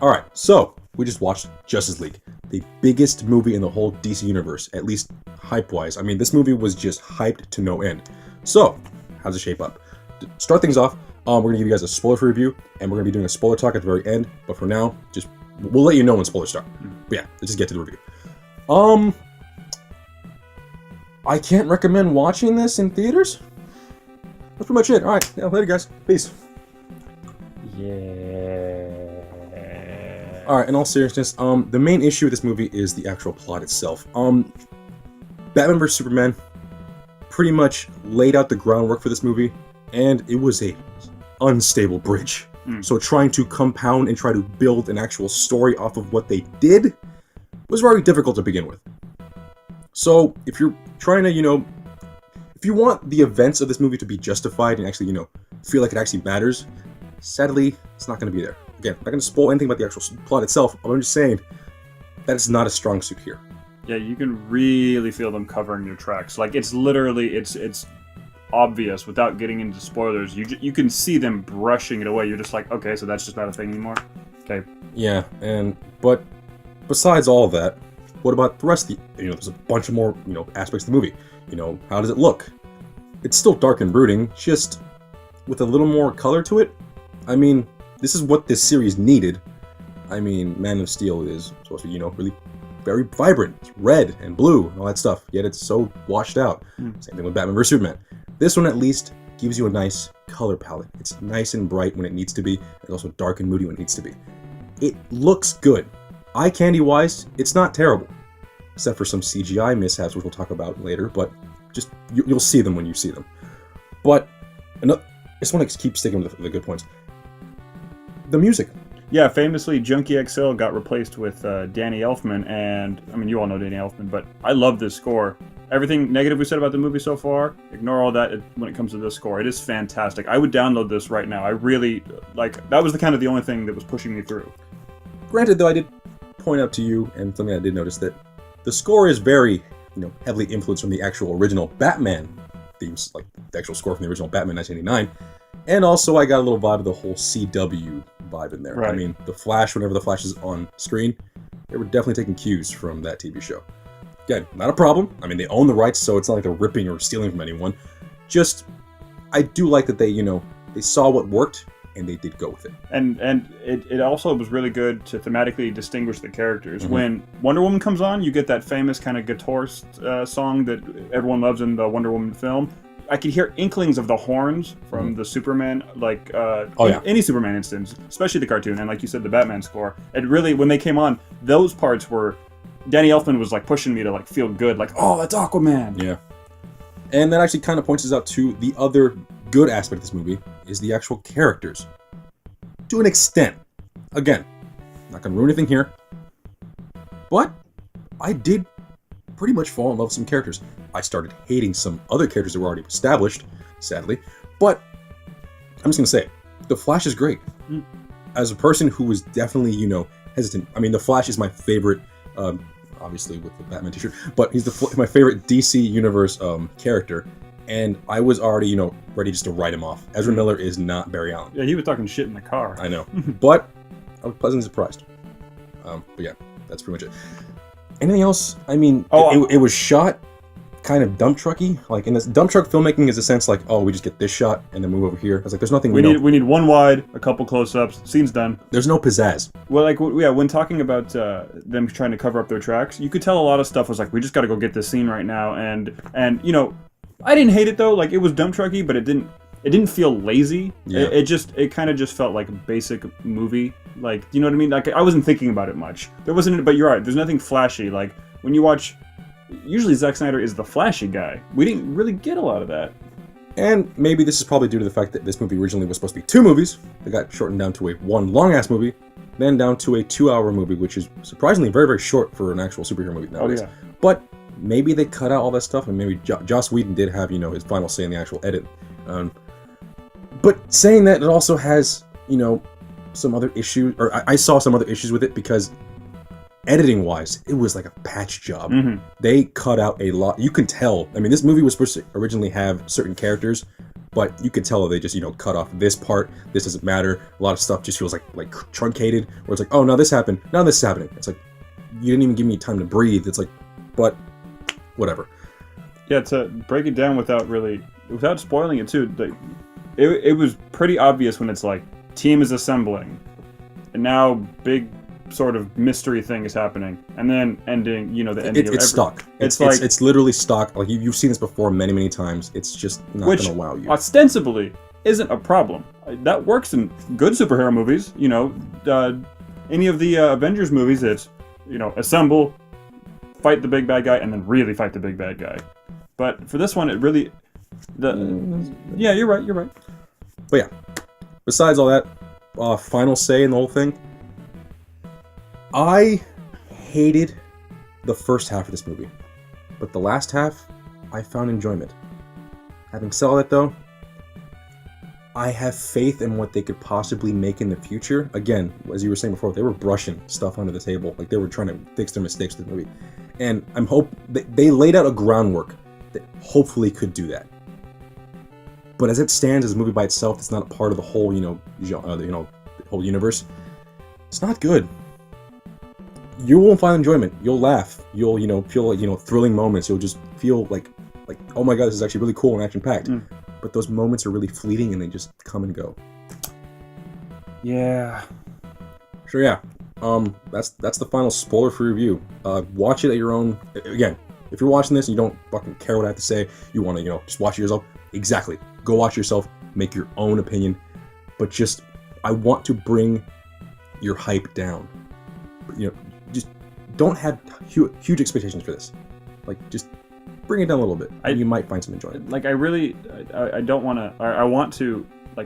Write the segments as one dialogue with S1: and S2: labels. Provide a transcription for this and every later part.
S1: Alright, so we just watched Justice League, the biggest movie in the whole DC universe, at least hype-wise. I mean, this movie was just hyped to no end. So, how does it shape up? To start things off, we're going to give you guys a spoiler-free review, and we're going to be doing a spoiler talk at the very end, but for now, we'll let you know when spoilers start. But yeah, let's just get to the review. I can't recommend watching this in theaters. That's pretty much it. Alright, yeah, later guys. Peace.
S2: Yeah.
S1: Alright, in all seriousness, the main issue with this movie is the actual plot itself. Batman vs Superman pretty much laid out the groundwork for this movie, and it was a unstable bridge. So trying to compound and try to build an actual story off of what they did was very difficult to begin with. So if you're trying to, if you want the events of this movie to be justified and actually, feel like it actually matters, sadly, it's not going to be there. Again, I'm not going to spoil anything about the actual plot itself, but I'm just saying that it's not a strong suit here.
S2: Yeah, you can really feel them covering your tracks. Like, it's literally, it's obvious without getting into spoilers. You can see them brushing it away. You're just like, okay, so that's just not a thing anymore? Okay.
S1: Yeah, but besides all of that, what about the rest of the, there's a bunch of more, aspects of the movie. How does it look? It's still dark and brooding, just with a little more color to it. I mean, this is what this series needed. I mean, Man of Steel is supposed to be, really very vibrant. It's red and blue and all that stuff, yet it's so washed out. Same thing with Batman vs Superman. This one at least gives you a nice color palette. It's nice and bright when it needs to be, and it's also dark and moody when it needs to be. It looks good. Eye candy wise, it's not terrible, except for some CGI mishaps, which we'll talk about later, but just you'll see them when you see them. But I just want to keep sticking with the good points. The music.
S2: Yeah, famously, Junkie XL got replaced with Danny Elfman, and I mean, you all know Danny Elfman, but I love this score. Everything negative we said about the movie so far, ignore all that when it comes to this score. It is fantastic. I would download this right now. I really, that was the only thing that was pushing me through. Granted,
S1: though, I did point out to you, and something I did notice, that the score is very, heavily influenced from the actual original Batman themes, like the actual score from the original Batman 1989. And also, I got a little vibe of the whole CW vibe in there.
S2: Right.
S1: I mean, the Flash, whenever the Flash is on screen, they were definitely taking cues from that TV show. Again, not a problem. I mean, they own the rights, so it's not like they're ripping or stealing from anyone. Just, I do like that they, they saw what worked, and they did go with it.
S2: And it also was really good to thematically distinguish the characters. When Wonder Woman comes on, you get that famous kind of guitar song that everyone loves in the Wonder Woman film. I could hear inklings of the horns from the Superman, any Superman instance, especially the cartoon, and like you said, the Batman score. It really, when they came on, those parts were, Danny Elfman was pushing me to feel good, oh, that's Aquaman.
S1: Yeah. And that actually kind of points us out to the other good aspect of this movie, is the actual characters. To an extent. Again, not gonna ruin anything here, but I did pretty much fall in love with some characters. I started hating some other characters that were already established, sadly, but I'm just gonna say it. The Flash is great. As a person who was definitely, hesitant, I mean, the Flash is my favorite, obviously with the Batman t-shirt, but he's my favorite DC Universe character, and I was already, ready just to write him off. Ezra Miller is not Barry Allen.
S2: Yeah, he was talking shit in the car.
S1: I know, but I was pleasantly surprised. But yeah, that's pretty much it. Anything else? I mean, it was shot kind of dump trucky. In this dump truck filmmaking is a sense we just get this shot and then move over here. I was like, there's nothing
S2: we need one wide, a couple close-ups, scene's done.
S1: There's no pizzazz.
S2: Well, when talking about them trying to cover up their tracks, you could tell a lot of stuff was we just got to go get this scene right now, and I didn't hate it though. It was dump trucky, but it didn't feel lazy.
S1: Yeah.
S2: It kind of just felt like a basic movie. You know what I mean? I wasn't thinking about it much. There wasn't, but you're right. There's nothing flashy. When you watch, usually Zack Snyder is the flashy guy. We didn't really get a lot of that.
S1: And maybe this is probably due to the fact that this movie originally was supposed to be 2 movies. They got shortened down to one long-ass movie, then down to a 2-hour movie, which is surprisingly very, very short for an actual superhero movie nowadays.
S2: Oh, yeah.
S1: But maybe they cut out all that stuff, and maybe Joss Whedon did have, his final say in the actual edit. But saying that, it also has, some other issues, or I saw some other issues with it, because editing-wise, it was like a patch job. They cut out a lot. You can tell. I mean, this movie was supposed to originally have certain characters but you could tell they just, cut off this part. This doesn't matter. A lot of stuff just feels like truncated, where it's like, oh, now this happened. Now this is happening. It's like, you didn't even give me time to breathe. It's like, but whatever.
S2: Yeah, to break it down without spoiling it too, it was pretty obvious when it's like, team is assembling, and now big sort of mystery thing is happening, and then the ending.
S1: It's stuck. It's literally stuck. Like you've seen this before many times. It's just not going to wow you.
S2: Ostensibly isn't a problem. That works in good superhero movies. Any of the Avengers movies, it's assemble, fight the big bad guy, and then really fight the big bad guy. But for this one, it really yeah, you're right.
S1: But yeah, besides all that, final say in the whole thing. I hated the first half of this movie, but the last half, I found enjoyment. Having said all that though, I have faith in what they could possibly make in the future. Again, as you were saying before, they were brushing stuff under the table, like they were trying to fix their mistakes with the movie. And they laid out a groundwork that hopefully could do that. But as it stands as a movie by itself, it's not a part of the whole, the whole universe. It's not good. You won't find enjoyment. You'll laugh. You'll, feel like, thrilling moments. You'll just feel like, oh my god, this is actually really cool and action-packed. But those moments are really fleeting and they just come and go.
S2: Yeah.
S1: Sure, yeah. That's the final spoiler-free review. Watch it at your own. Again, if you're watching this and you don't fucking care what I have to say, you want to, just watch it yourself. Exactly. Go watch it yourself. Make your own opinion. But just, I want to bring your hype down. Just don't have huge expectations for this. Just bring it down a little bit, and you might find some enjoyment.
S2: I don't want to. I want to I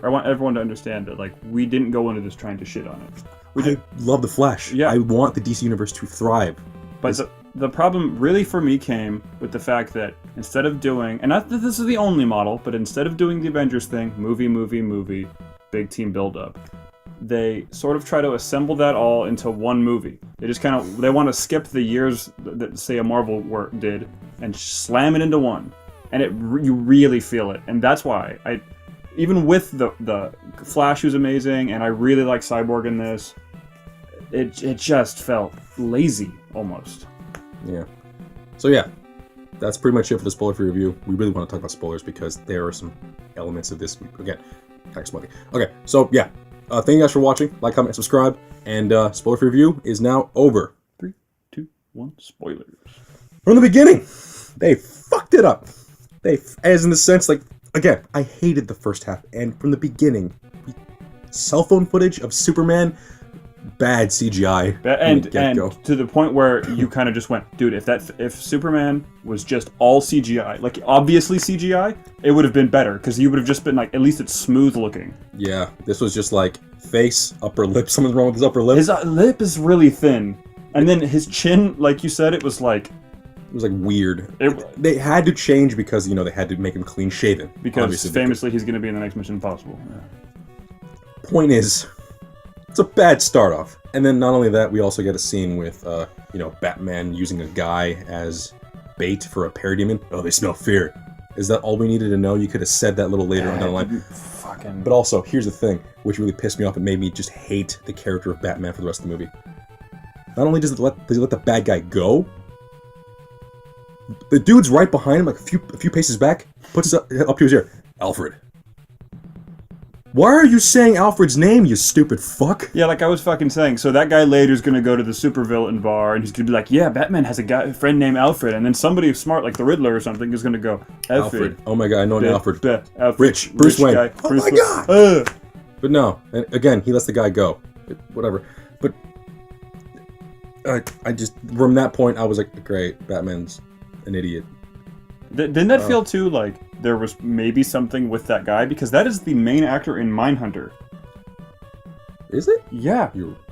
S2: want everyone to understand that we didn't go into this trying to shit on it.
S1: I love the Flash.
S2: Yeah.
S1: I want the DC universe to thrive.
S2: But the problem really for me came with the fact that instead of doing, and not that this is the only model, but instead of doing the Avengers thing, movie, big team build-up, they sort of try to assemble that all into one movie. They just they want to skip the years that, say, a Marvel work did and slam it into one. And you really feel it. And that's why even with the Flash, who's amazing, and I really like Cyborg in this, it just felt lazy almost.
S1: Yeah. So yeah, that's pretty much it for the spoiler-free review. We really want to talk about spoilers because there are some elements of this, again, kind of smoky. Okay, so yeah. Thank you guys for watching. Like, comment, and subscribe. And spoiler-free review is now over.
S2: 3, 2, 1, spoilers.
S1: From the beginning, they fucked it up. As in the sense, again, I hated the first half. And from the beginning, cell phone footage of Superman, bad CGI.
S2: And to the point where you kind of just went, dude, if Superman was just all CGI, obviously CGI, it would have been better because you would have just been at least it's smooth looking. Yeah,
S1: this was just face, upper lip. Something's wrong with his upper lip.
S2: His lip is really thin, and then his chin, like you said, it was
S1: it was weird. They had to change because they had to make him clean shaven.
S2: Because famously, he's going to be in the next Mission Impossible. Yeah.
S1: Point is, it's a bad start off. And then not only that, we also get a scene with, Batman using a guy as bait for a parademon. Oh, they smell fear. Is that all we needed to know? You could have said that a little later on down the line. But also, here's the thing, which really pissed me off. It made me just hate the character of Batman for the rest of the movie. Not only does he let the bad guy go, the dude's right behind him, a few paces back, puts it up to his ear. Alfred. Why are you saying Alfred's name, you stupid fuck?
S2: Yeah, I was fucking saying. So that guy later is going to go to the supervillain bar, and he's going to be like, yeah, Batman has a friend named Alfred. And then somebody smart, like the Riddler or something, is going to go, Alfred.
S1: Oh my god, I know Alfred.
S2: Alfred.
S1: Rich. Bruce Wayne.
S2: Guy.
S1: Oh my god! But no, and again, he lets the guy go. Whatever. But I just, from that point, I was like, great, Batman's an idiot.
S2: Didn't that feel too there was maybe something with that guy? Because that is the main actor in Mindhunter.
S1: Is it?
S2: Yeah.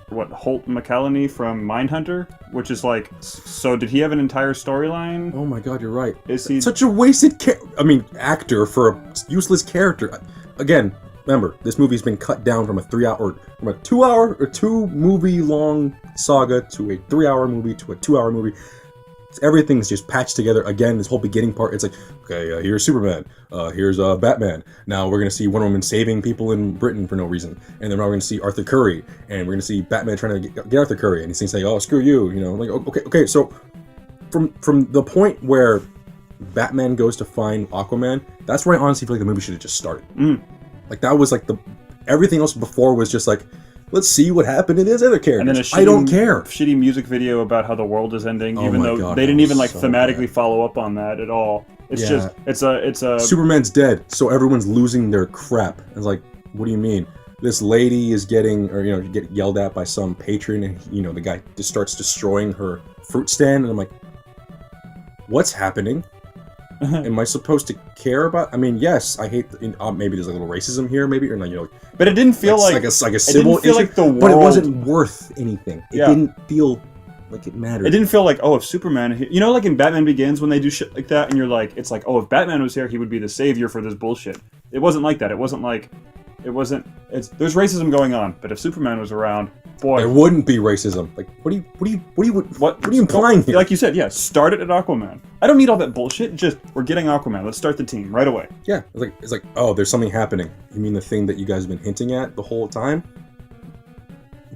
S2: Holt McCallany from Mindhunter? Which is so did he have an entire storyline?
S1: Oh my god, you're right.
S2: Is he
S1: such a wasted actor for a useless character? Again, remember, this movie's been cut down from a 2-hour or 2 movie long saga to a 3-hour movie to a 2-hour movie. Everything's just patched together. Again, this whole beginning part, it's okay, okay, here's Superman, here's Batman. Now we're gonna see Wonder Woman saving people in Britain for no reason, and then we're gonna see Arthur Curry, and we're gonna see Batman trying to get Arthur Curry, and he's saying, oh, screw you, you know, like, okay. So from the point where Batman goes to find Aquaman, that's where I honestly feel like the movie should have just started. Like that was like everything else before was just like, let's see what happened in his other characters. I don't care.
S2: Shitty music video about how the world is ending,
S1: Oh
S2: even
S1: my
S2: though
S1: God,
S2: they
S1: that
S2: didn't even
S1: was
S2: like
S1: so
S2: thematically
S1: bad.
S2: follow up on that at all. It's
S1: Yeah.
S2: just it's a
S1: Superman's dead, so everyone's losing their crap. It's like, what do you mean? This lady is getting, or you know, get yelled at by some patron, and you know the guy just starts destroying her fruit stand, and I'm like, what's happening? Am I supposed to care about? I mean, yes, I hate. Maybe there's a little racism here, maybe, or not, you know.
S2: but it didn't feel like
S1: a civil
S2: feel
S1: issue,
S2: like the
S1: but it
S2: world-
S1: wasn't worth anything. It didn't feel like it mattered.
S2: It didn't feel like, oh, if Superman, you know, like in Batman Begins when they do shit like that, and you're like, it's like, oh, if Batman was here, he would be the savior for this bullshit. It wasn't like that. It wasn't like, there's racism going on, but if Superman was around, boy,
S1: There wouldn't be racism. Like, what are you implying here?
S2: Like you said, yeah, start it at Aquaman. I don't need all that bullshit. Just we're getting Aquaman. Let's start the team right away.
S1: Yeah, it's like, oh, there's something happening. You mean the thing that you guys have been hinting at the whole time?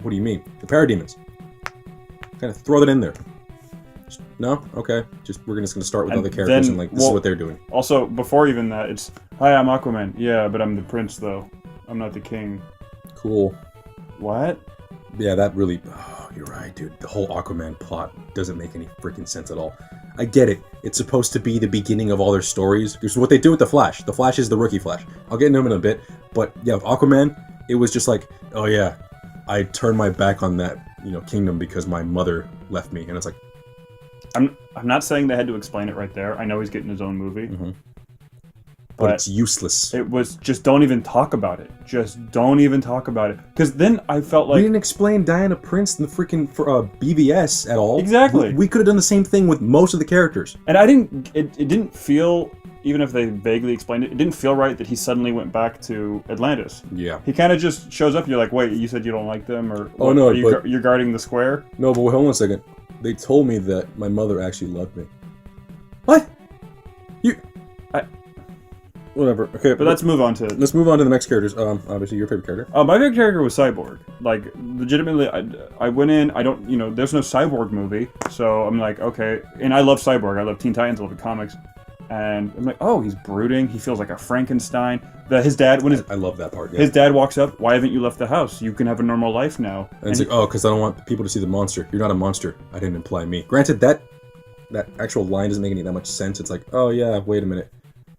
S1: What do you mean? The Parademons. Kind of throw that in there. No? Okay. We're just gonna start with
S2: And
S1: other characters
S2: then-
S1: and like, this is what they're doing.
S2: Also, before even that, it's, hi, I'm Aquaman. Yeah, but I'm the prince though. I'm not the king.
S1: Cool.
S2: What?
S1: Yeah, that really, oh, you're right, dude. The whole Aquaman plot doesn't make any freaking sense at all. I get it. It's supposed to be the beginning of all their stories. It's what they do with the Flash. The Flash is the rookie Flash. I'll get into him in a bit. But yeah, with Aquaman, it was just like, oh yeah, I turned my back on that, you know, kingdom because my mother left me. And it's like,
S2: I'm not saying they had to explain it right there. I know he's getting his own movie.
S1: but it's useless.
S2: It was just don't even talk about it. Just don't even talk about it. Because then I felt
S1: We
S2: like
S1: didn't explain Diana Prince in the freaking BVS at all.
S2: Exactly.
S1: We could have done the same thing with most of the characters.
S2: and I didn't. It didn't feel, even if they vaguely explained it, it didn't feel right that he suddenly went back to Atlantis.
S1: Yeah.
S2: He kind of just shows up. And you're like, wait, you said you don't like them, or
S1: Oh, no,
S2: are you,
S1: but-
S2: you're guarding the square.
S1: No, but hold on a second. They told me that my mother actually loved me. What? Whatever. Okay,
S2: But let's move on to.
S1: let's move on to the next characters. Obviously your favorite character.
S2: My favorite character was Cyborg. Like, legitimately, I went in, I don't, you know, there's no Cyborg movie, so I'm like, okay. And I love Cyborg. I love Teen Titans, I love the comics. And I'm like, oh, he's brooding. He feels like a Frankenstein. His dad,
S1: I love that part. Yeah.
S2: his dad walks up, why haven't you left the house? You can have a normal life now.
S1: and it's like, oh, because I don't want people to see the monster. You're not a monster. I didn't imply me. Granted, that actual line doesn't make any that much sense. It's like, oh yeah, wait a minute.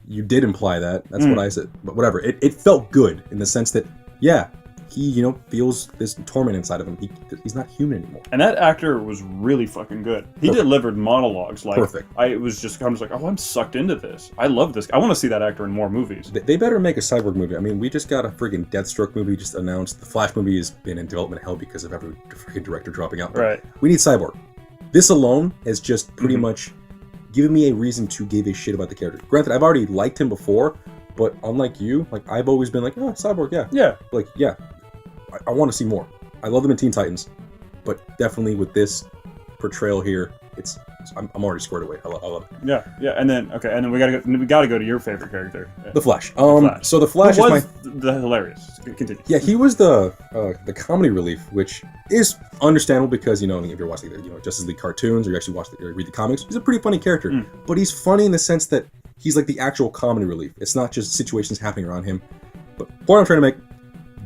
S1: You did imply that. That's what I said. But whatever. It felt good in the sense that, yeah, he, you know, feels this torment inside of him. He's not human anymore.
S2: And that actor was really fucking good. He delivered monologues like
S1: Perfect.
S2: I was like, oh, I'm sucked into this. I love this. I want to see that actor in more movies.
S1: They better make a Cyborg movie. I mean, we just got a friggin' Deathstroke movie just announced. The Flash movie has been in development hell because of every friggin' director dropping out. But
S2: Right.
S1: we need Cyborg. This alone has just pretty much given me a reason to give a shit about the character. Granted, I've already liked him before, but unlike you, like I've always been like, oh, Cyborg, yeah.
S2: Yeah.
S1: Like, yeah. I want to see more. I love them in Teen Titans, but definitely with this portrayal here, I'm already squared away. I love it.
S2: Yeah. And then we gotta go to your favorite character.
S1: The Flash.
S2: Flash.
S1: So the Flash
S2: Who
S1: is
S2: was
S1: my
S2: the hilarious. Continue.
S1: Yeah, he was the comedy relief, which is understandable because, you know, if you're watching the Justice League cartoons or you actually read the comics, he's a pretty funny character. But he's funny in the sense that he's like the actual comedy relief. It's not just situations happening around him. But the point I'm trying to make,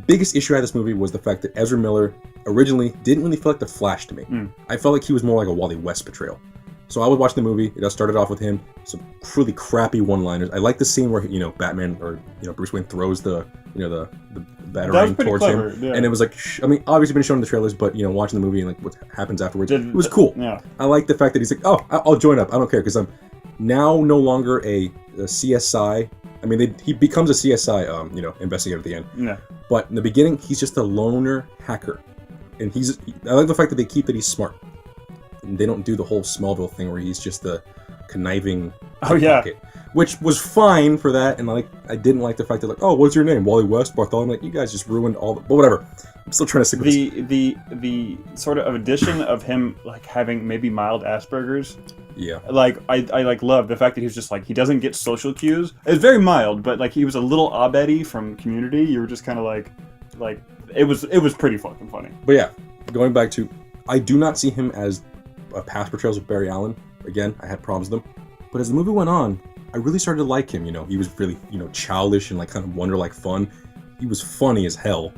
S1: biggest issue I had with this movie was the fact that Ezra Miller originally didn't really feel like the Flash to me. I felt like he was more like a Wally West portrayal. So I was watching the movie. It started off with him, some really crappy one-liners. I like the scene where Batman or Bruce Wayne throws the batarang towards
S2: clever,
S1: him,
S2: yeah.
S1: and it was like, I mean, obviously been shown in the trailers, but watching the movie and like what happens afterwards, it was cool.
S2: Yeah.
S1: I like the fact that he's like, oh, I'll join up. I don't care because I'm now no longer a CSI. I mean, he becomes a CSI, investigator at the end.
S2: Yeah.
S1: But in the beginning, he's just a loner hacker, and I like the fact that they keep that he's smart. And they don't do the whole Smallville thing where he's just the conniving
S2: Oh, yeah.
S1: pickpocket, which was fine for that. And I didn't like the fact that like, oh, what's your name? Wally West, Bartholomew. I'm like, you guys just ruined all the, but whatever. I'm still trying to stick with this.
S2: The sort of addition of him like having maybe mild Asperger's.
S1: Yeah.
S2: Like I like love the fact that he was just like he doesn't get social cues. It's very mild, but like he was a little Abedi from Community. You were just kind of like it was pretty fucking funny.
S1: But yeah, going back to, I do not see him as a past portrayals of Barry Allen. Again, I had problems with him. But as the movie went on, I really started to like him. He was really, childish and like kind of wonder-like fun. He was funny as hell.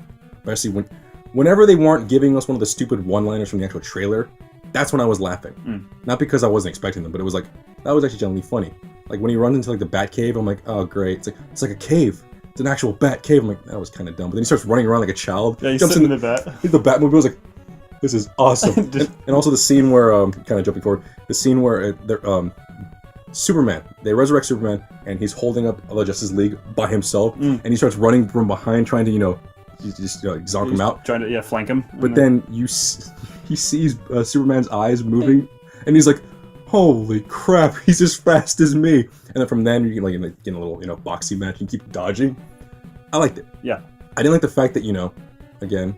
S1: Especially whenever they weren't giving us one of the stupid one-liners from the actual trailer, that's when I was laughing. Not because I wasn't expecting them, but it was like, that was actually genuinely funny. Like when he runs into like the bat cave, I'm like, oh great. It's like a cave. It's an actual bat cave. I'm like, that was kind of dumb. But then he starts running around like a child.
S2: Yeah, he's sitting in the bat.
S1: The Batmobile. I was like, this is awesome. and also the scene where, kind of jumping forward, the scene where Superman, they resurrect Superman, and he's holding up the Justice League by himself, and he starts running from behind, trying to, zonk him out.
S2: Trying to, flank him.
S1: But then he sees Superman's eyes moving, and he's like, holy crap, he's as fast as me. And then from then, you can get a little, boxy match and keep dodging. I liked it.
S2: Yeah.
S1: I didn't like the fact that, again,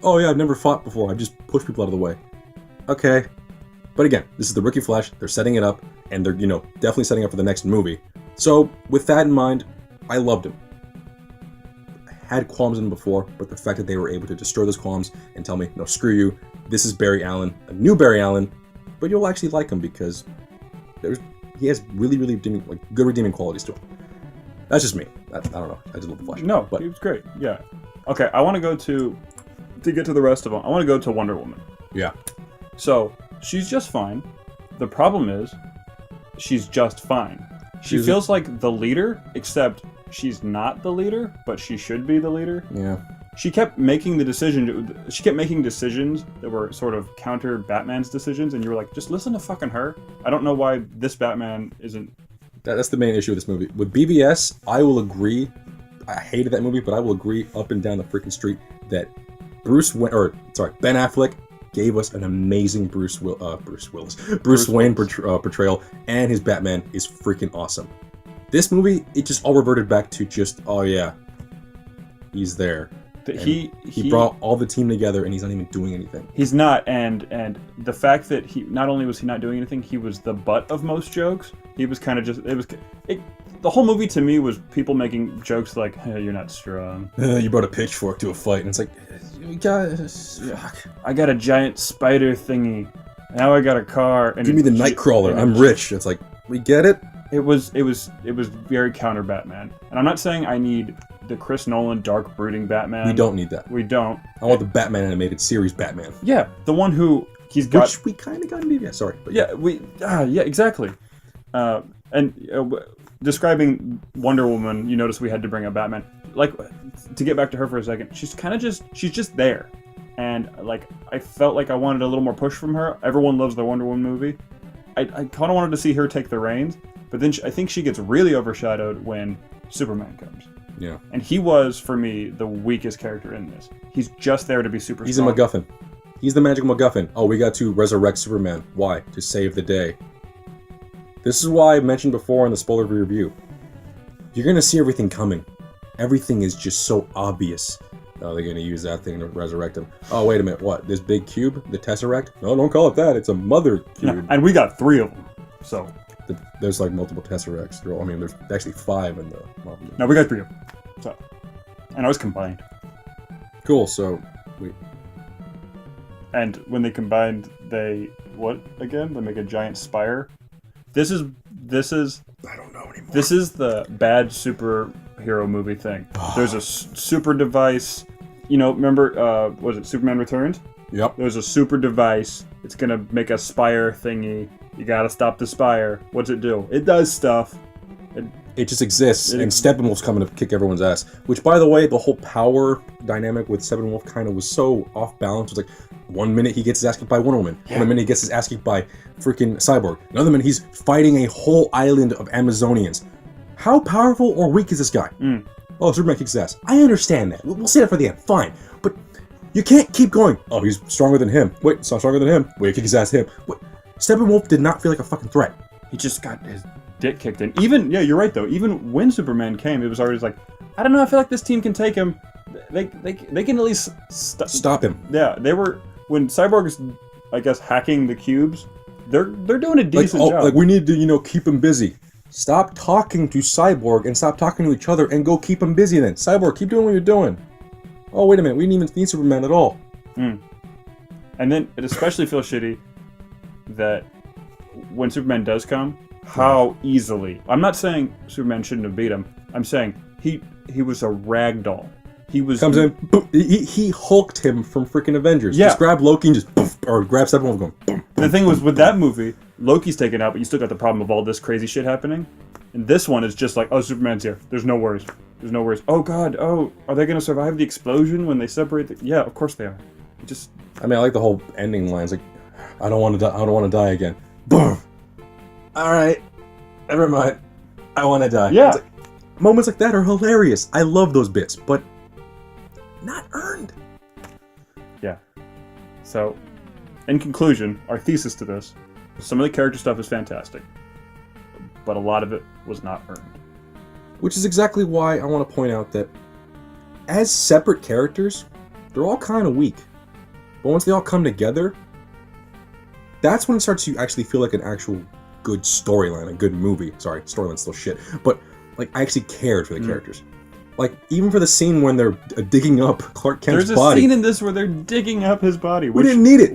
S1: oh yeah, I've never fought before, I just push people out of the way. Okay. But again, this is the Rookie Flash, they're setting it up, and they're, definitely setting up for the next movie. So, with that in mind, I loved him. I had qualms in him before, but the fact that they were able to destroy those qualms and tell me, no, screw you, this is Barry Allen, a new Barry Allen, but you'll actually like him because he has really, really good redeeming qualities to him. That's just me. I don't know. I just love the Flash.
S2: No, but he was great. Yeah. Okay, I want to go to get to the rest of them. I want to go to Wonder Woman.
S1: Yeah.
S2: So, she's just fine. The problem is, she's just fine. She feels like the leader, except she's not the leader, but she should be the leader.
S1: Yeah.
S2: She kept making decisions that were sort of counter Batman's decisions, and you were like, just listen to fucking her. I don't know why this Batman isn't...
S1: That's the main issue with this movie. With BVS, I will agree. I hated that movie, but I will agree up and down the freaking street that Ben Affleck gave us an amazing Bruce Wayne portrayal, and his Batman is freaking awesome. This movie, it just all reverted back to just, oh yeah, he's there. He brought all the team together, and he's not even doing anything.
S2: He's not, and the fact that he not only was he not doing anything, he was the butt of most jokes. He was kind of just the whole movie to me was people making jokes like, hey, you're not strong.
S1: You brought a pitchfork to a fight, and it's like,
S2: I got a giant spider thingy. Now I got a car. And
S1: give me the Nightcrawler. I'm rich. It's like, we get it.
S2: It was very counter Batman, and I'm not saying I need the Chris Nolan dark brooding Batman.
S1: We don't need that.
S2: We don't.
S1: I want the Batman animated series Batman.
S2: Yeah, the one who he's got.
S1: Which we kind of got in BVS. Sorry. But
S2: yeah, exactly. Describing Wonder Woman, you notice we had to bring up Batman. Like, to get back to her for a second, she's just there. And, like, I felt like I wanted a little more push from her. Everyone loves the Wonder Woman movie. I kind of wanted to see her take the reins, but then I think she gets really overshadowed when Superman comes.
S1: Yeah.
S2: And he was, for me, the weakest character in this. He's just there to be super strong.
S1: He's a MacGuffin. He's the magic MacGuffin. Oh, we got to resurrect Superman. Why? To save the day. This is why I mentioned before in the spoiler review. You're going to see everything coming. Everything is just so obvious. Oh, they're going to use that thing to resurrect him. Oh, wait a minute. What? This big cube? The Tesseract? No, don't call it that. It's a mother cube.
S2: Yeah, and we got 3 of them. So
S1: there's like multiple Tesseracts. I mean, there's actually 5 in the Marvel.
S2: No, we got 3 of them. So, and I was combined.
S1: Cool. So, wait.
S2: And when they combined, what again? They make a giant spire. This is.
S1: I don't know anymore.
S2: This is the bad superhero movie thing. There's a super device. Remember, was it Superman Returns?
S1: Yep.
S2: There's a super device. It's gonna make a spire thingy. You gotta stop the spire. What's it do? It does stuff.
S1: It just exists, and Steppenwolf's coming to kick everyone's ass. Which, by the way, the whole power dynamic with Steppenwolf kind of was so off balance. It was like, one minute he gets his ass kicked by Wonder Woman, one minute he gets his ass kicked by freaking Cyborg, another minute he's fighting a whole island of Amazonians. How powerful or weak is this guy? Oh, Superman kicks his ass. I understand that. We'll say that for the end. Fine. But you can't keep going. Oh, he's stronger than him. Wait, it's not stronger than him. Wait, kick his ass him. What? Steppenwolf did not feel like a fucking threat.
S2: he just got his dick kicked in. Even, yeah, you're right though. Even when Superman came, it was always like, I don't know, I feel like this team can take him. They can at least
S1: stop him.
S2: Yeah, they were, when Cyborg is, I guess, hacking the cubes, they're doing a decent job.
S1: Like, we need to, keep him busy. Stop talking to Cyborg and stop talking to each other and go keep him busy then. Cyborg, keep doing what you're doing. Oh, wait a minute, we didn't even need Superman at all.
S2: And then it especially feels shitty that when Superman does come, how easily. I'm not saying Superman shouldn't have beat him. I'm saying he was a rag doll.
S1: Comes in, boom, he hulked him from freaking Avengers.
S2: Yeah.
S1: Just grab Loki and just poof, or grab Steppenwolf going boom.
S2: The thing was with that movie, Loki's taken out, but you still got the problem of all this crazy shit happening. And this one is just like, oh, Superman's here. There's no worries. There's no worries. Oh God. Oh, are they gonna survive the explosion when they separate? Yeah, of course they are.
S1: I mean, I like the whole ending lines. Like, I don't want to die. I don't want to die again. Boom. All right. Never mind. I want to die.
S2: Yeah.
S1: Like, moments like that are hilarious. I love those bits, but not earned.
S2: Yeah. So, in conclusion, our thesis to this: some of the character stuff is fantastic, but a lot of it was not earned.
S1: Which is exactly why I want to point out that as separate characters, they're all kind of weak. But once they all come together, that's when it starts to actually feel like an actual good storyline, a good movie. Sorry, storyline's still shit. But, like, I actually cared for the characters. Like, even for the scene when they're digging up Clark Kent's body.
S2: There's a scene in this where they're digging up his body.
S1: We didn't need it.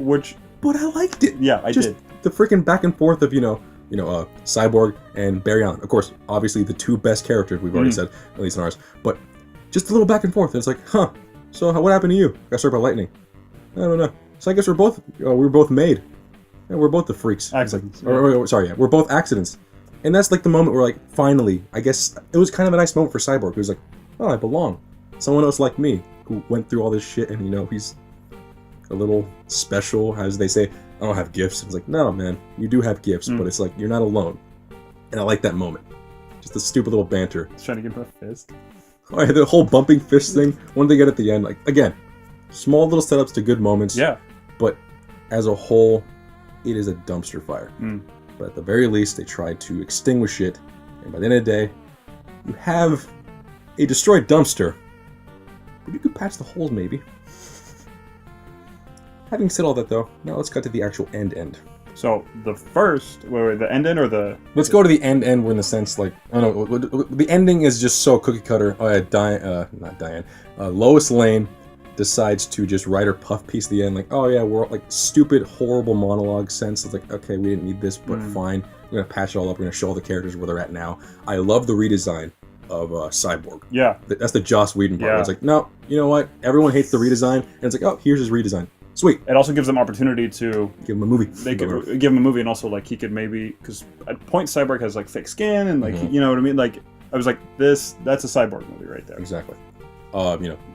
S2: But
S1: I liked it.
S2: Yeah, I did.
S1: The freaking back and forth of, Cyborg and Barry Allen. Of course, obviously the two best characters we've already said, at least in ours. But just a little back and forth. And it's like, so what happened to you? Got struck by lightning. I don't know. So I guess we were both made. Yeah, we're both the freaks.
S2: Accidents.
S1: We're both accidents. And that's like the moment where, like, finally, I guess it was kind of a nice moment for Cyborg. He was like, oh, I belong. Someone else like me who went through all this shit and, he's a little special, as they say. I don't have gifts. It's like, no, man, you do have gifts, but it's like, you're not alone. And I like that moment. Just the stupid little banter.
S2: He's trying to give him a fist.
S1: Oh, yeah, the whole bumping fist thing, one they get at the end, like, again, small little setups to good moments.
S2: Yeah.
S1: But as a whole, it is a dumpster fire. But at the very least, they tried to extinguish it. And by the end of the day, you have a destroyed dumpster. But you could patch the holes, maybe. Having said all that, though, now let's cut to the actual end.
S2: So, the first... Wait, the end or the...
S1: Let's go to the end where in the sense, like... I don't know, the ending is just so cookie-cutter. Oh, yeah, not Diane. Lois Lane decides to just write her puff piece at the end, like, oh yeah, we're like stupid, horrible monologue sense. It's like, okay, we didn't need this, but fine. We're gonna patch it all up. We're gonna show all the characters where they're at now. I love the redesign of Cyborg.
S2: Yeah.
S1: That's the Joss Whedon part. Yeah. It's like, no, you know what? Everyone hates the redesign, and it's like, oh, here's his redesign. Sweet.
S2: It also gives them opportunity to
S1: give him a movie.
S2: They could give him a movie, and also like he could maybe, because at point Cyborg has like thick skin and like you know what I mean. Like I was like, that's a Cyborg movie right there.
S1: Exactly.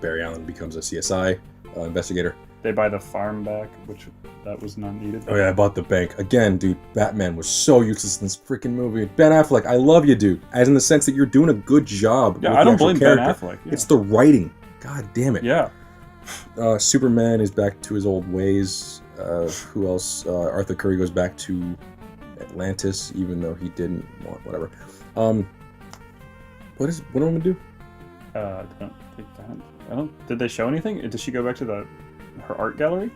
S1: Barry Allen becomes a CSI investigator.
S2: They buy the farm back, which that was not needed.
S1: Oh yeah, I bought the bank again, dude. Batman was so useless in this freaking movie. Ben Affleck, I love you, dude. As in the sense that you're doing a good job.
S2: Yeah, I don't blame Ben Affleck. Yeah.
S1: It's the writing. God damn it.
S2: Yeah.
S1: Superman is back to his old ways. Who else? Arthur Curry goes back to Atlantis, even though he didn't want whatever. What do I want to do?
S2: I don't. Did they show anything? Did she go back to her art gallery,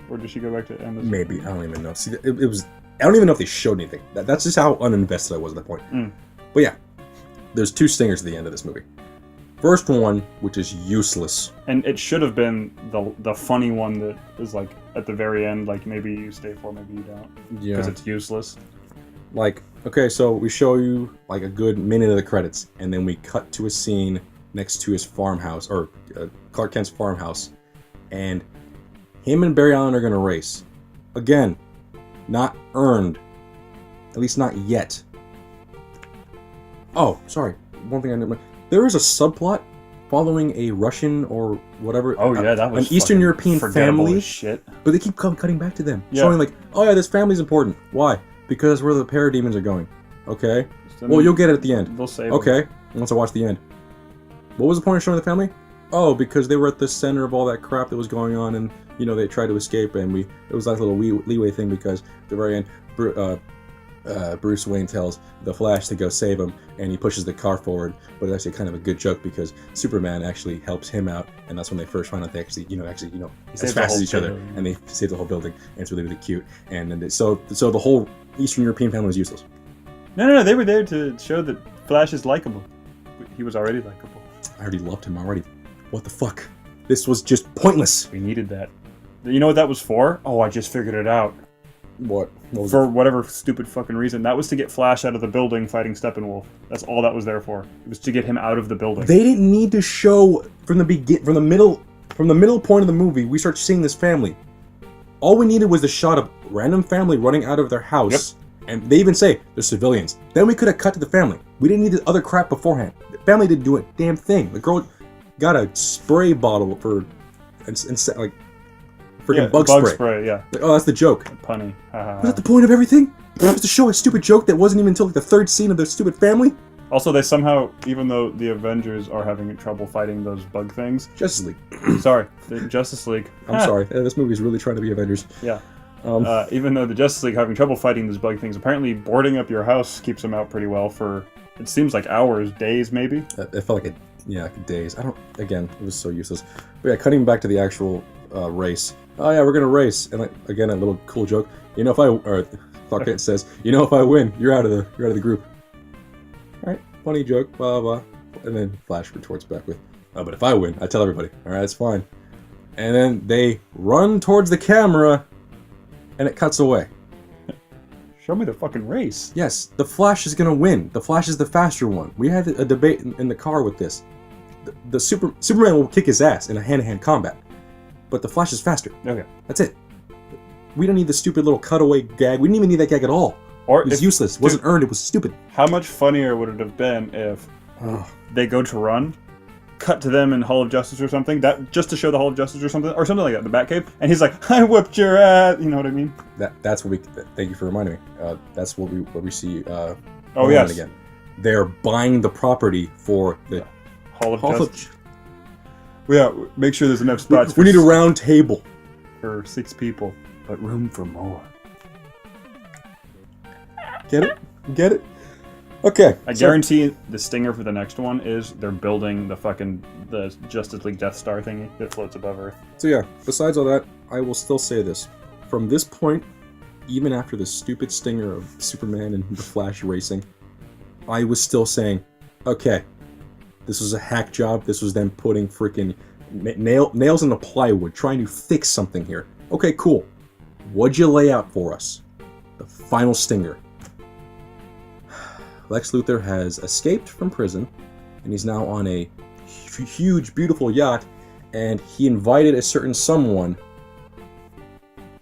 S2: or did she go back to Emma's?
S1: Maybe, I don't even know. See, it was. I don't even know if they showed anything. That's just how uninvested I was at that point. But yeah, there's two stingers at the end of this movie. First one, which is useless,
S2: and it should have been the funny one that is like at the very end. Like maybe you stay for, maybe you don't. Yeah, because it's useless.
S1: Like, okay, so we show you like a good minute of the credits, and then we cut to a scene next to his farmhouse, or Clark Kent's farmhouse, and him and Barry Allen are gonna race. Again, not earned. At least not yet. Oh, sorry. One thing I didn't. There is a subplot following a Russian or whatever.
S2: Oh yeah, that was
S1: an Eastern European family.
S2: Shit.
S1: But they keep cutting back to them, showing like, oh yeah, this family's important. Why? Because that's where the Parademons are going. Okay. Well, you'll get it at the end.
S2: They'll save.
S1: Okay. Once I watch the end. What was the point of showing the family? Oh, because they were at the center of all that crap that was going on, and they tried to escape, and it was like a little leeway thing because at the very end, Bruce Wayne tells the Flash to go save him, and he pushes the car forward. But it's actually kind of a good joke because Superman actually helps him out, and that's when they first find out they actually as fast as each other, and they save the whole building. And it's really, really cute. And then so the whole Eastern European family was useless.
S2: No, they were there to show that Flash is likable. He was already likable.
S1: I already loved him already. What the fuck? This was just pointless.
S2: We needed that. You know what that was for? Oh, I just figured it out.
S1: What was
S2: for
S1: it?
S2: whatever stupid fucking reason. That was to get Flash out of the building fighting Steppenwolf. That's all that was there for. It was to get him out of the building.
S1: They didn't need to show from the middle point of the movie. We start seeing this family. All we needed was the shot of random family running out of their house, and they even say they're civilians. Then we could have cut to the family. We didn't need the other crap beforehand. The family didn't do a damn thing. The girl got a spray bottle for like freaking bug spray.
S2: Yeah.
S1: Like, oh, that's the joke.
S2: Punny.
S1: Was that the point of everything? Just to show a stupid joke that wasn't even until like the third scene of the stupid family?
S2: Also, they somehow, even though the Avengers are having trouble fighting those bug things...
S1: Justice League.
S2: Sorry, the Justice League.
S1: I'm sorry. This movie is really trying to be Avengers.
S2: Yeah. Even though the Justice League are having trouble fighting those bug things, apparently boarding up your house keeps them out pretty well for, it seems like hours, days maybe?
S1: It felt like days. Again, it was so useless. But yeah, cutting back to the actual race. Oh yeah, we're gonna race. And like, again, a little cool joke. Clark Kent says, if I win, you're out of the group. Alright, funny joke, blah blah. And then Flash retorts back with, oh, but if I win, I tell everybody. Alright, it's fine. And then they run towards the camera, and it cuts away.
S2: Show me the fucking race.
S1: Yes, the Flash is gonna win. The Flash is the faster one. We had a debate in the car with this. The Superman will kick his ass in a hand-to-hand combat, but the Flash is faster.
S2: Okay.
S1: That's it. We don't need the stupid little cutaway gag. We didn't even need that gag at all. It was useless. It wasn't earned. It was stupid.
S2: How much funnier would it have been if they go to run, cut to them in Hall of Justice or something, that just to show the Hall of Justice or something like that, the Batcave, and he's like, I whipped your ass. You know what I mean?
S1: That's what we. Thank you for reminding me. That's what we see.
S2: Oh yes.
S1: Again, they're buying the property for the
S2: Hall of Justice. Yeah, make sure there's enough spots.
S1: We need a round table
S2: for 6 people, but room for more.
S1: Get it? Get it? Okay.
S2: I guarantee the stinger for the next one is they're building the Justice League Death Star thingy that floats above Earth.
S1: So yeah, besides all that, I will still say this. From this point, even after the stupid stinger of Superman and the Flash racing, I was still saying, okay, this was a hack job. This was them putting freaking nails in the plywood, trying to fix something here. Okay, cool. What'd you lay out for us? The final stinger. Lex Luthor has escaped from prison, and he's now on a huge, beautiful yacht, and he invited a certain someone.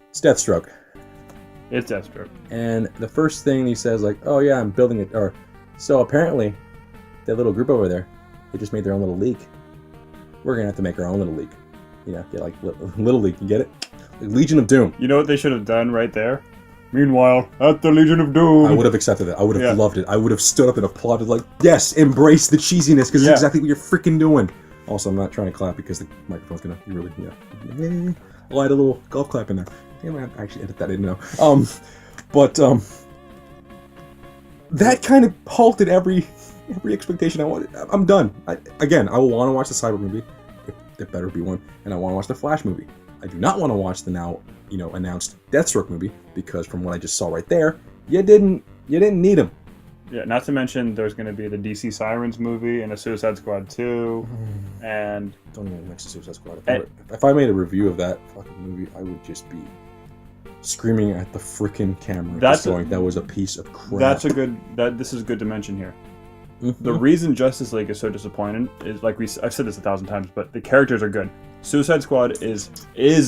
S1: It's Deathstroke.
S2: It's Deathstroke.
S1: And the first thing he says, like, oh yeah, I'm building it, or, so apparently, that little group over there, they just made their own little league. We're gonna have to make our own little league. Get like little league, you get it? Like Legion of Doom.
S2: You know what they should have done right there? Meanwhile, at the Legion of Doom.
S1: I would have accepted it. I would have loved it. I would have stood up and applauded like, yes, embrace the cheesiness, because it's exactly what you're freaking doing. Also, I'm not trying to clap because the microphone's gonna be really, I'll add a little golf clap in there. Damn, I actually edit that in now. But that kind of halted every expectation I wanted. I'm done. I will want to watch the Cyborg movie, if there better be one, and I want to watch the Flash movie. I do not want to watch the now, announced Deathstroke movie, because from what I just saw right there, you didn't need him.
S2: Yeah, not to mention there's going to be the DC Sirens movie and a Suicide Squad 2, and...
S1: Don't even mention Suicide Squad. If I made a review of that fucking movie, I would just be screaming at the freaking camera. That was a piece of crap.
S2: This is good to mention here. Mm-hmm. The reason Justice League is so disappointing is, like I've said this 1,000 times, but the characters are good. Suicide Squad is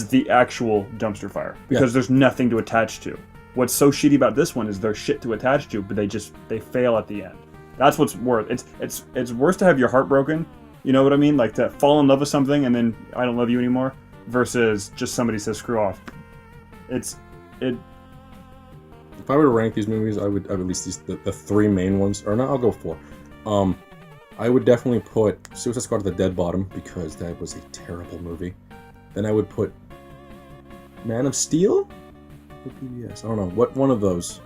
S2: the actual dumpster fire, because there's nothing to attach to. What's so shitty about this one is there's shit to attach to, but they fail at the end. That's what's worse. It's worse to have your heart broken, you know what I mean? Like to fall in love with something and then I don't love you anymore, versus just somebody says screw off. If
S1: I were to rank these movies, I would at least the 3 main ones, or no, I'll go 4. I would definitely put Suicide Squad at the dead bottom, because that was a terrible movie. Then I would put Man of Steel? Yes, I don't know. What one of those?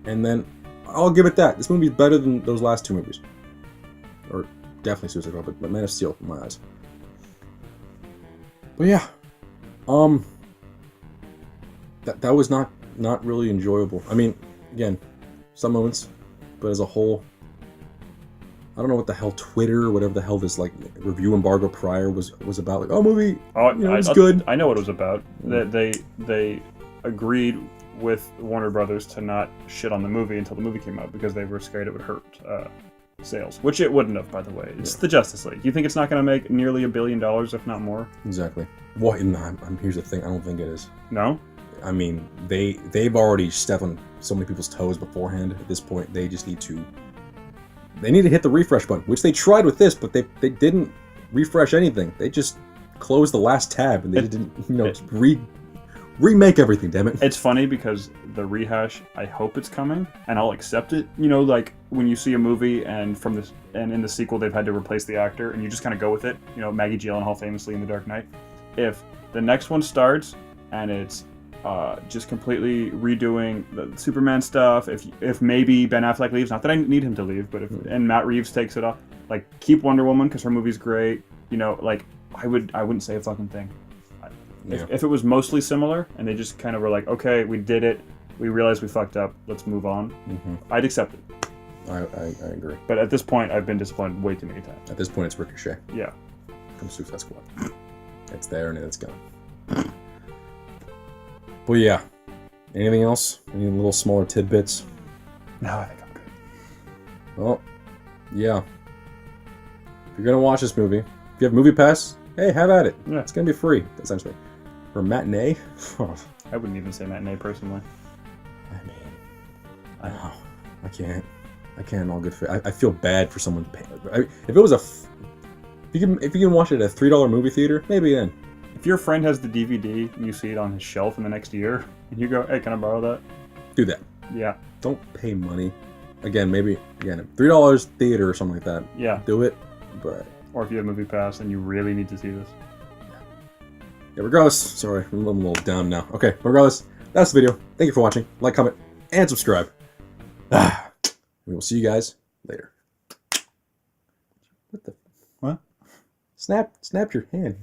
S1: And then I'll give it that. This movie is better than those last 2 movies. Or definitely Suicide Squad, but Man of Steel in my eyes. But yeah. That was not really enjoyable. I mean, again, some moments, but as a whole, I don't know what the hell Twitter or whatever the hell this like review embargo prior was about. Like, movie, it's good.
S2: I know what it was about. They agreed with Warner Brothers to not shit on the movie until the movie came out because they were scared it would hurt sales, which it wouldn't have, by the way. It's the Justice League. You think it's not going to make nearly $1 billion, if not more?
S1: Exactly. What? Here's the thing. I don't think it is.
S2: No.
S1: I mean, they've already stepped on so many people's toes beforehand. At this point, they just need to. They need to hit the refresh button, which they tried with this, but they didn't refresh anything. They just closed the last tab and they didn't, remake everything. Damn it!
S2: It's funny because the rehash. I hope it's coming, and I'll accept it. You know, like when you see a movie and in the sequel they've had to replace the actor, and you just kind of go with it. You know, Maggie Gyllenhaal famously in The Dark Knight. If the next one starts and it's just completely redoing the Superman stuff. If maybe Ben Affleck leaves, not that I need him to leave, but and Matt Reeves takes it up, like keep Wonder Woman because her movie's great. You know, like I wouldn't say a fucking thing. If it was mostly similar and they just kind of were like, okay, we did it, we realized we fucked up, let's move on. I'd accept it.
S1: I agree.
S2: But at this point, I've been disappointed way too many times.
S1: At this point, it's Ricochet.
S2: Yeah.
S1: From Suicide Squad. It's there and it's gone. But yeah, anything else? Any little smaller tidbits?
S2: No, I think I'm good.
S1: Well, yeah. If you're gonna watch this movie, if you have Movie Pass, hey, have at it.
S2: Yeah.
S1: It's gonna be free, essentially. For matinee,
S2: I wouldn't even say matinee personally.
S1: I mean, I can't. In all good faith. I feel bad for someone paying. If it was if you can watch it at a $3 movie theater, maybe then.
S2: If your friend has the DVD and you see it on his shelf in the next year, and you go, hey, can I borrow that?
S1: Do that.
S2: Yeah.
S1: Don't pay money. Again, $3 theater or something like that.
S2: Yeah.
S1: Do it, but...
S2: Or if you have Movie Pass and you really need to see this.
S1: Yeah, regardless, sorry, I'm a little down now. Okay, regardless, that's the video. Thank you for watching. Like, comment, and subscribe. We will see you guys later. What the...
S2: What?
S1: Snap your hand.